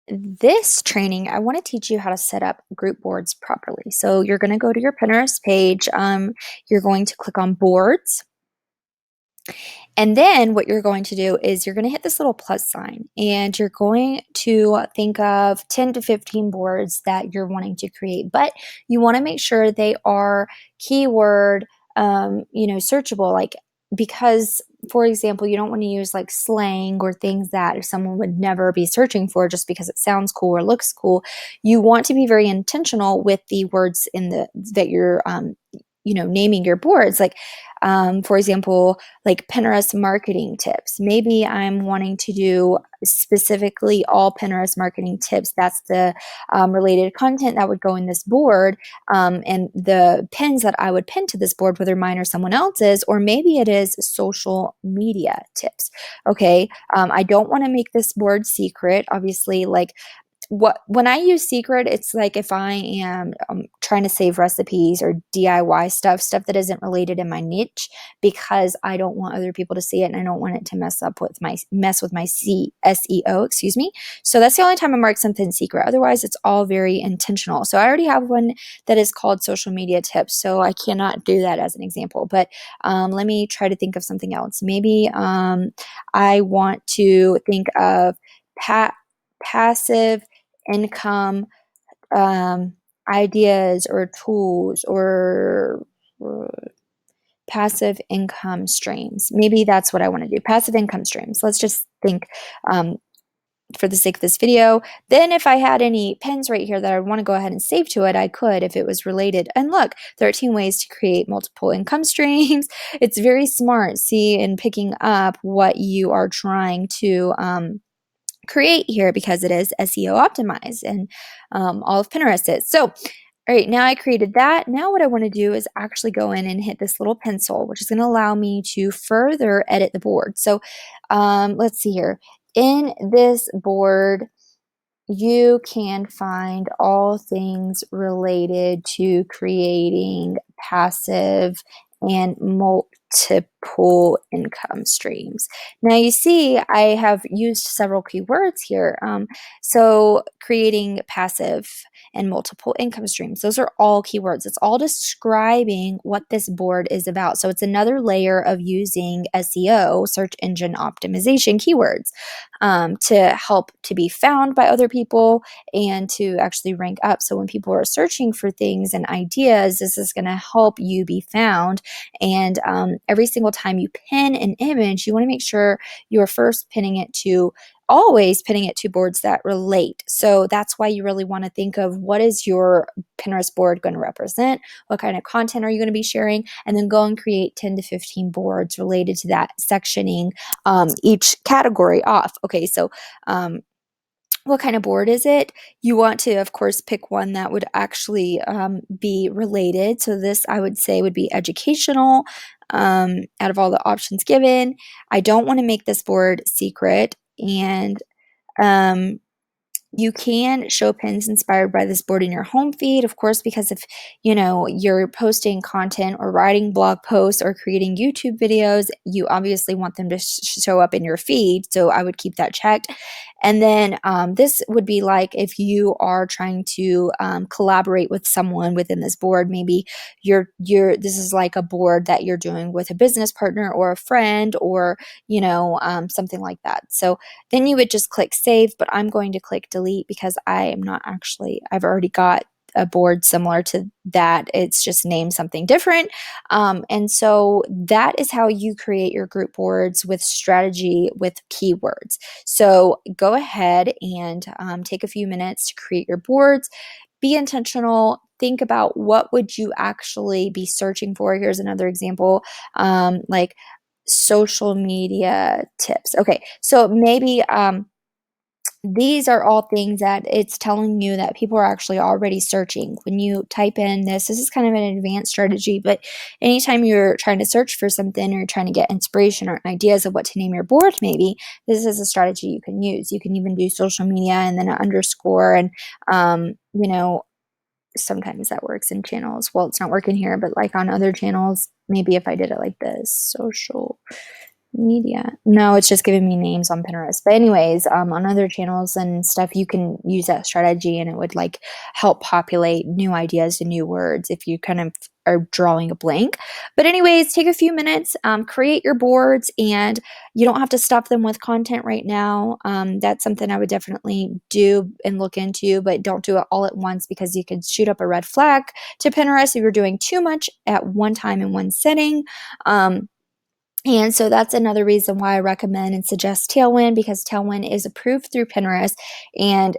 this training, I want to teach you how to set up group boards properly. So you're going to go to your Pinterest page. You're going to click on boards. And then what you're going to do is you're going to hit this little plus sign and you're going to think of 10 to 15 boards that you're wanting to create. But you want to make sure they are keyword, searchable, like because for example, you don't want to use like slang or things that someone would never be searching for just because it sounds cool or looks cool. You want to be very intentional with the words in the that you're naming your boards. Like for example, like Pinterest marketing tips. Maybe I'm wanting to do specifically all Pinterest marketing tips. That's the related content that would go in this board, and the pins that I would pin to this board, whether mine or someone else's, or maybe it is social media tips. Okay, I don't want to make this board secret. Obviously, like when I use secret, it's like if I am trying to save recipes or DIY stuff that isn't related in my niche, because I don't want other people to see it and I don't want it to mess with my SEO, excuse me. So that's the only time I mark something secret. Otherwise, it's all very intentional. So I already have one that is called social media tips, so I cannot do that as an example. But let me try to think of something else. Maybe I want to think of passive income ideas or tools or passive income streams. Maybe that's what I want to do. Passive income streams. Let's just think for the sake of this video. Then if I had any pins right here that I want to go ahead and save to it, I could if it was related. And look, 13 ways to create multiple income streams. It's very smart. See, in picking up what you are trying to create here, because it is SEO optimized, and all of Pinterest is. So, all right, now I created that. Now what I want to do is actually go in and hit this little pencil, which is going to allow me to further edit the board. So let's see here. In this board, you can find all things related to creating passive and multiple income streams. Now you see I have used several keywords here. So creating passive and multiple income streams, those are all keywords. It's all describing what this board is about. So it's another layer of using SEO, search engine optimization keywords, to help to be found by other people and to actually rank up. So when people are searching for things and ideas, this is going to help you be found. And every single time you pin an image, you want to make sure you're first always pinning it to boards that relate. So that's why you really want to think of what is your Pinterest board going to represent? What kind of content are you going to be sharing? And then go and create 10 to 15 boards related to that, sectioning each category off. Okay, so what kind of board is it? You want to, of course, pick one that would actually be related. So this, I would say, would be educational out of all the options given. I don't want to make this board secret. And you can show pins inspired by this board in your home feed, of course, because if you're posting content or writing blog posts or creating YouTube videos, you obviously want them to show up in your feed. So I would keep that checked. And then this would be like if you are trying to collaborate with someone within this board. Maybe this is like a board that you're doing with a business partner or a friend or something like that. So then you would just click save, but I'm going to click delete because I've already got a board similar to that. It's just named something different. And so that is how you create your group boards with strategy with keywords. So go ahead and take a few minutes to create your boards. Be intentional. Think about what would you actually be searching for. Here's another example, like social media tips. Okay, so maybe these are all things that it's telling you that people are actually already searching. When you type in this is kind of an advanced strategy, but anytime you're trying to search for something or trying to get inspiration or ideas of what to name your board, maybe this is a strategy you can use. You can even do social media and then an underscore, and sometimes that works in channels. Well, it's not working here, but like on other channels, maybe if I did it like this, social Media. No, it's just giving me names on Pinterest. But anyways, on other channels and stuff, you can use that strategy and it would like help populate new ideas and new words if you kind of are drawing a blank. But anyways, take a few minutes, create your boards, and you don't have to stuff them with content right now. That's something I would definitely do and look into, but don't do it all at once because you could shoot up a red flag to Pinterest if you're doing too much at one time in one setting. And so that's another reason why I recommend and suggest Tailwind, because Tailwind is approved through Pinterest and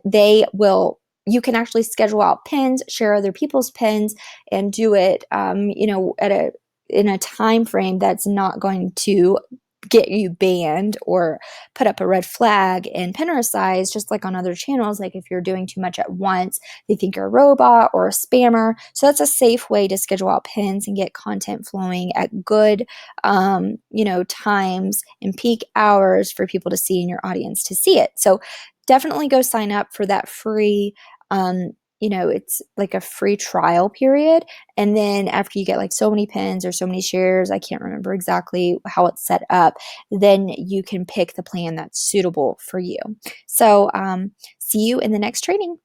you can actually schedule out pins, share other people's pins, and do it, in a time frame that's not going to get you banned or put up a red flag in Pinterest eyes, just like on other channels. Like if you're doing too much at once, they think you're a robot or a spammer. So that's a safe way to schedule out pins and get content flowing at good times and peak hours for people to see in your audience to see it. So definitely go sign up for that free, it's like a free trial period. And then after you get like so many pins or so many shares, I can't remember exactly how it's set up, then you can pick the plan that's suitable for you. So see you in the next training.